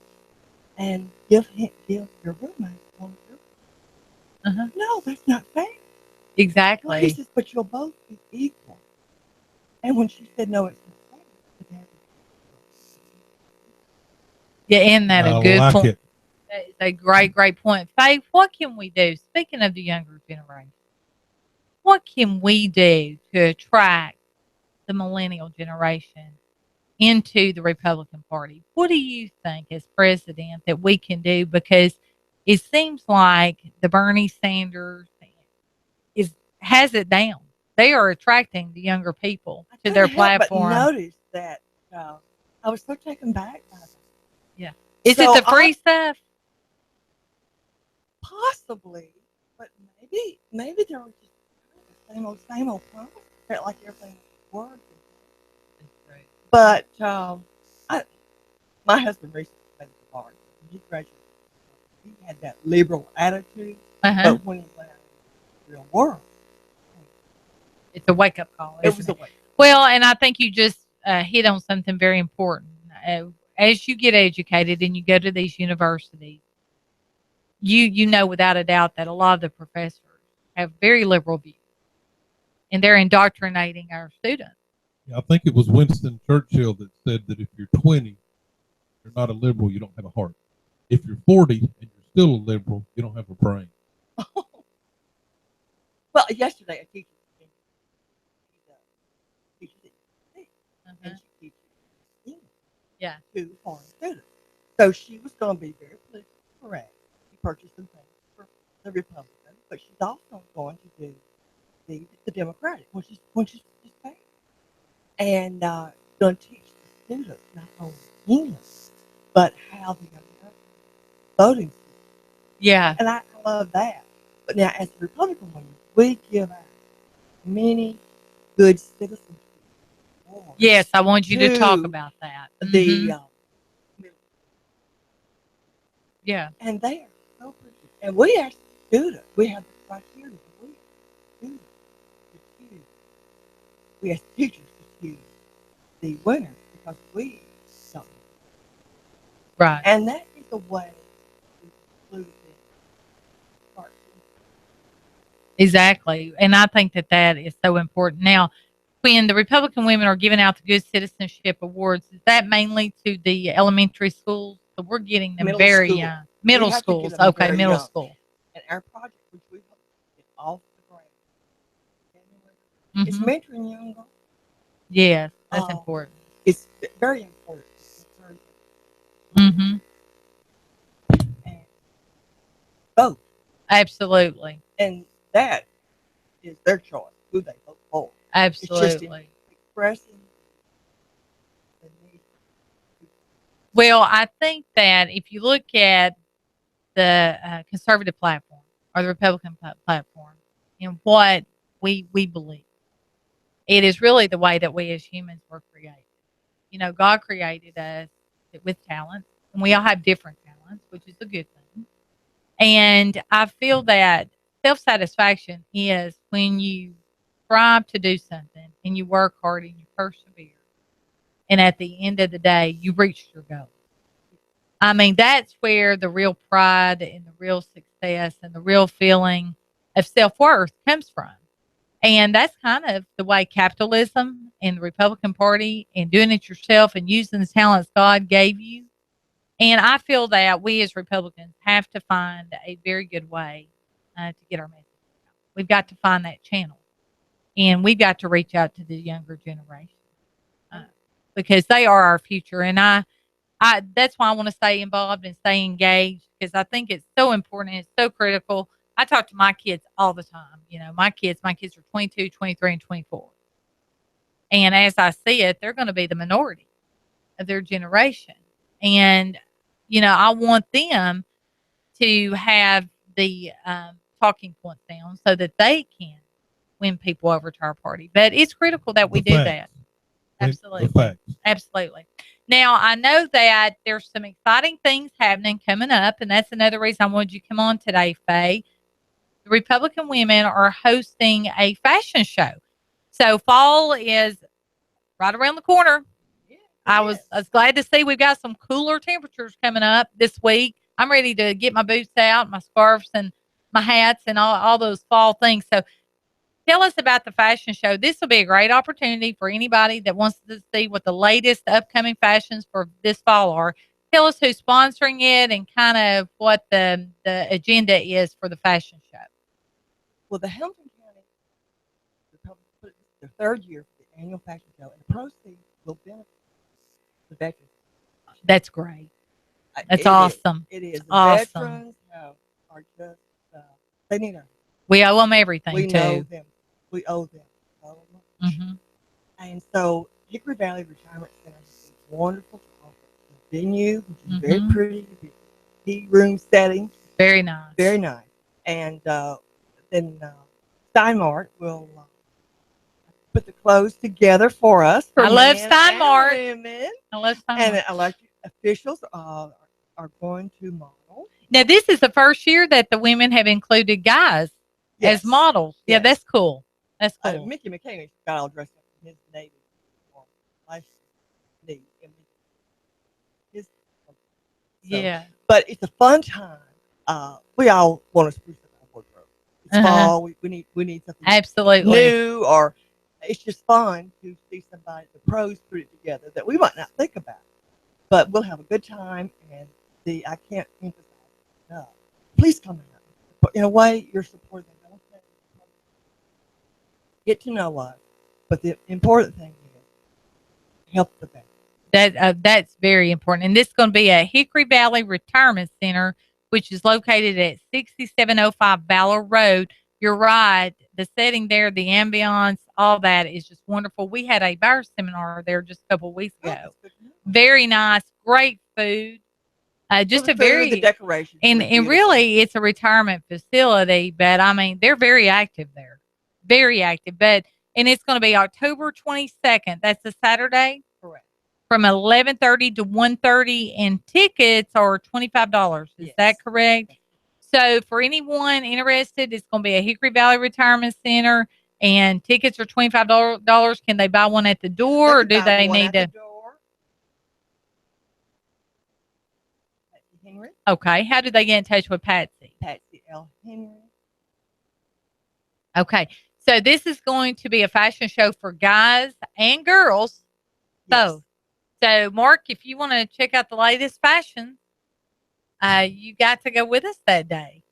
Speaker 14: and give your roommate one of your No, that's not fair.
Speaker 7: Exactly.
Speaker 14: Well, he says, but you'll both be equal. And when she said, no, it's not fair, the dad said,
Speaker 7: yeah, isn't that a good point?
Speaker 8: It.
Speaker 7: That is a great, great point. Faye, what can we do? Speaking of the younger generation, what can we do to attract the millennial generation into the Republican Party? What do you think as president that we can do? Because it seems like the Bernie Sanders has it down. They are attracting the younger people to their platform.
Speaker 14: But notice that I was so taken back by that.
Speaker 7: Yeah. Is it the free stuff?
Speaker 14: Possibly, but maybe they were just the same old promise. Felt like everything was working. But my husband recently went to the bar. He graduated. He had that liberal attitude, but when he went out in the real world,
Speaker 7: it's a wake-up call.
Speaker 14: It was a wake-up.
Speaker 7: Well, and I think you just hit on something very important. As you get educated and you go to these universities, you know without a doubt that a lot of the professors have very liberal views, and they're indoctrinating our students.
Speaker 8: I think it was Winston Churchill that said that if you're 20, you're not a liberal, you don't have a heart. If you're 40 and you're still a liberal, you don't have a brain.
Speaker 14: Well, yesterday a teacher and she teaches English to foreign students. So she was going to be very politically correct. She purchased some things for the Republicans, but she's also going to do the Democratic, which is just fair. And going to teach the students not only English, but how the American voting system.
Speaker 7: Yeah.
Speaker 14: And I love that. But now, as a Republican woman, we give out many good citizenship awards.
Speaker 7: Yes, I want you to talk about that. Yeah.
Speaker 14: And they are so pretty. And we ask the students, we have the criteria, we ask students to choose. We ask teachers to choose the winners because we don't.
Speaker 7: Right.
Speaker 14: And that is the way we include
Speaker 7: Exactly. And I think that that is so important. Now, when the Republican women are giving out the Good Citizenship Awards, is that mainly to the elementary schools? So we're getting them
Speaker 14: Middle
Speaker 7: very
Speaker 14: school.
Speaker 7: young. Middle
Speaker 14: We have to get
Speaker 7: schools.
Speaker 14: them
Speaker 7: Okay,
Speaker 14: very
Speaker 7: middle
Speaker 14: young.
Speaker 7: school.
Speaker 14: And our project, which we hope to get off the ground, is
Speaker 7: Mhm.
Speaker 14: mentoring young girls.
Speaker 7: Yes, that's important.
Speaker 14: It's very important.
Speaker 7: Mm-hmm.
Speaker 14: Vote.
Speaker 7: Absolutely.
Speaker 14: And that is their choice, who they vote for.
Speaker 7: Absolutely.
Speaker 14: It's just expressing the need.
Speaker 7: Well, I think that if you look at the conservative platform or the Republican platform and what we believe, it is really the way that we as humans were created. You know, God created us with talents, and we all have different talents, which is a good thing. And I feel that self-satisfaction is when you strive to do something and you work hard and you persevere. And at the end of the day, you reached your goal. I mean, that's where the real pride and the real success and the real feeling of self-worth comes from. And that's kind of the way capitalism and the Republican Party and doing it yourself and using the talents God gave you. And I feel that we as Republicans have to find a very good way to get our message out. We've got to find that channel. And we've got to reach out to the younger generation because they are our future. And I that's why I want to stay involved and stay engaged because I think it's so important. It's so critical. I talk to my kids all the time. You know, my kids are 22, 23, and 24. And as I see it, they're going to be the minority of their generation. And, you know, I want them to have the talking points down so that they can win people over to our party. But it's critical that we do that. Absolutely. Absolutely. Now, I know that there's some exciting things happening coming up, and that's another reason I wanted you to come on today, Faye. The Republican women are hosting a fashion show. So fall is right around the corner. I was glad to see we've got some cooler temperatures coming up this week. I'm ready to get my boots out, my scarves, and my hats, and all those fall things. So tell us about the fashion show. This will be a great opportunity for anybody that wants to see what the latest upcoming fashions for this fall are. Tell us who's sponsoring it and kind of what the agenda is for the fashion show.
Speaker 14: Well, the Hamilton County Republican put the third year for the annual fashion show, and the proceeds will benefit the veterans.
Speaker 7: That's great. That's awesome.
Speaker 14: It is. The
Speaker 7: awesome.
Speaker 14: Veterans are just, they need our help.
Speaker 7: We owe them everything,
Speaker 14: we
Speaker 7: too.
Speaker 14: Know them. We owe them so much.
Speaker 7: Mm-hmm.
Speaker 14: And so Hickory Valley Retirement Center is wonderful to offer the venue, which is very pretty, tea room setting.
Speaker 7: Very nice.
Speaker 14: Very nice. And then Steinmart will put the clothes together for us. For
Speaker 7: I love Steinmart.
Speaker 14: I
Speaker 7: love Steinmart.
Speaker 14: And elected officials are going to model.
Speaker 7: Now, this is the first year that the women have included guys as models. Yeah, that's cool. That's cool.
Speaker 14: Mickey McKay got all dressed up in his Navy uniform.
Speaker 7: Yeah.
Speaker 14: But it's a fun time. We all want to spruce up our wardrobe. It's fall. We need something
Speaker 7: absolutely
Speaker 14: new, or it's just fun to see somebody, the pros put it together that we might not think about. But we'll have a good time, and I can't emphasize enough. Please come out. In a way, you're supporting them. Get to know us, but the important thing is help the veterans.
Speaker 7: That's very important. And this is going to be at Hickory Valley Retirement Center, which is located at 6705 Ballard Road. You're right. The setting there, the ambiance, all that is just wonderful. We had a bar seminar there just a couple of weeks ago. Very nice, great food. Just a very
Speaker 14: the decoration.
Speaker 7: And really, it's a retirement facility, but I mean, they're very active there. Very active, and it's going to be October 22nd. That's a Saturday.
Speaker 14: Correct.
Speaker 7: From 11:30 to 1:30, and tickets are $25. Is that correct? So for anyone interested, it's going to be a Hickory Valley Retirement Center, and tickets are $25. Can they buy one at the door, or do they need to?
Speaker 14: Henry.
Speaker 7: Okay. How do they get in touch with Patsy?
Speaker 14: Patsy L. Henry.
Speaker 7: Okay. So this is going to be a fashion show for guys and girls.
Speaker 14: Yes.
Speaker 7: So Mark, if you want to check out the latest fashion, you got to go with us that day.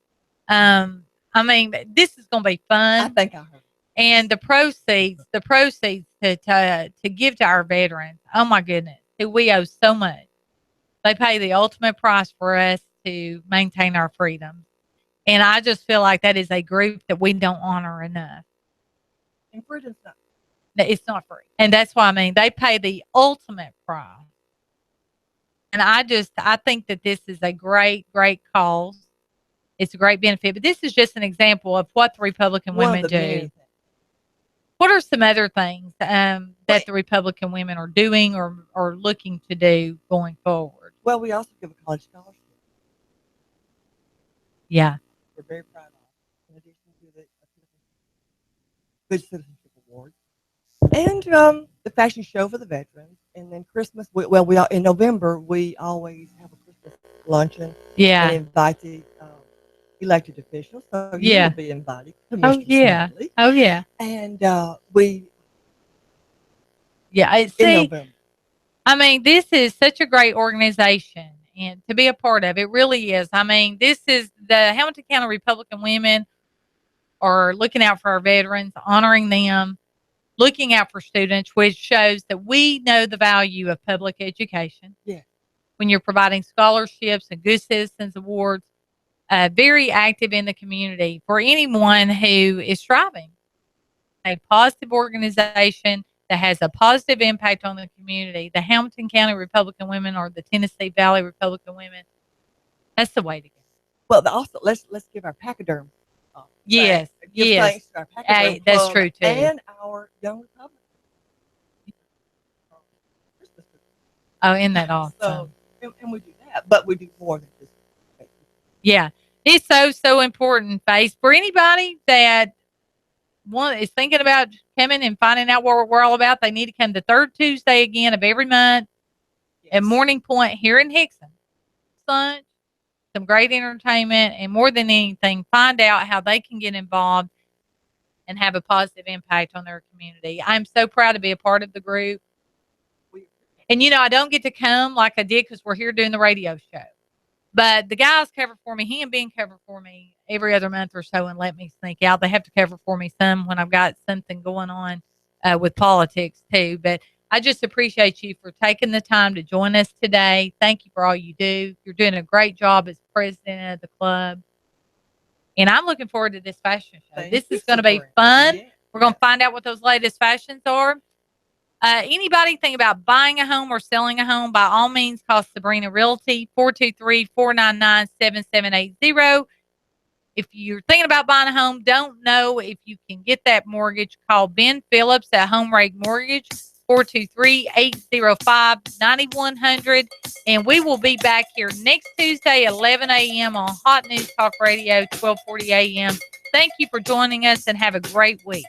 Speaker 7: I mean, this is going to be fun.
Speaker 14: I think I heard.
Speaker 7: And the proceeds to give to our veterans. Oh my goodness, who we owe so much. They pay the ultimate price for us to maintain our freedom. And I just feel like that is a group that we don't honor enough.
Speaker 14: And freedom's not.
Speaker 7: It's not free. And that's why, I mean, they pay the ultimate price. And I think that this is a great, great cause. It's a great benefit. But this is just an example of what the Republican women do. What are some other things that the Republican women are doing or looking to do going forward?
Speaker 14: Well, we also give a college scholarship.
Speaker 7: Yeah.
Speaker 14: We're very proud of it, in addition to the Good Citizenship Award. And the fashion show for the veterans. And then Christmas, in November, we always have a Christmas luncheon.
Speaker 7: Yeah.
Speaker 14: And invite the elected officials. So you will be invited.
Speaker 7: Oh, yeah.
Speaker 14: Smiley.
Speaker 7: Oh, yeah.
Speaker 14: And in
Speaker 7: November. I mean, this is such a great organization, and to be a part of it really is. I mean, this is the Hamilton County Republican women are looking out for our veterans, honoring them, looking out for students, which shows that we know the value of public education.
Speaker 14: Yeah.
Speaker 7: When you're providing scholarships and Good Citizens Awards, very active in the community for anyone who is striving. A positive organization that has a positive impact on the community. The Hamilton County Republican Women or the Tennessee Valley Republican Women. That's the way to go.
Speaker 14: Well, also let's give our pachyderm.
Speaker 7: Yes,
Speaker 14: give thanks to our pachyderm
Speaker 7: that's
Speaker 14: club
Speaker 7: true too.
Speaker 14: And our Young Republicans.
Speaker 7: Oh, isn't that awesome?
Speaker 14: So, and we do that, but we do more than just.
Speaker 7: Yeah, it's so important, Face, for anybody that is thinking about coming and finding out what we're all about. They need to come the third Tuesday again of every month at Morning Point here in Hickson. Lunch, some great entertainment, and more than anything, find out how they can get involved and have a positive impact on their community. I'm so proud to be a part of the group. And, I don't get to come like I did because we're here doing the radio show. But the guys cover for me. He and Ben cover for me every other month or so and let me sneak out. They have to cover for me some when I've got something going on with politics too. But I just appreciate you for taking the time to join us today. Thank you for all you do. You're doing a great job as president of the club. And I'm looking forward to this fashion show. This is going to be fun. We're going to find out what those latest fashions are. Anybody think about buying a home or selling a home, by all means, call Sabrena Realty, 423-499-7780. If you're thinking about buying a home, don't know if you can get that mortgage, call Ben Phillips at Home Rate Mortgage, 423-805-9100. And we will be back here next Tuesday, 11 a.m. on Hot News Talk Radio, 1240 a.m. Thank you for joining us and have a great week.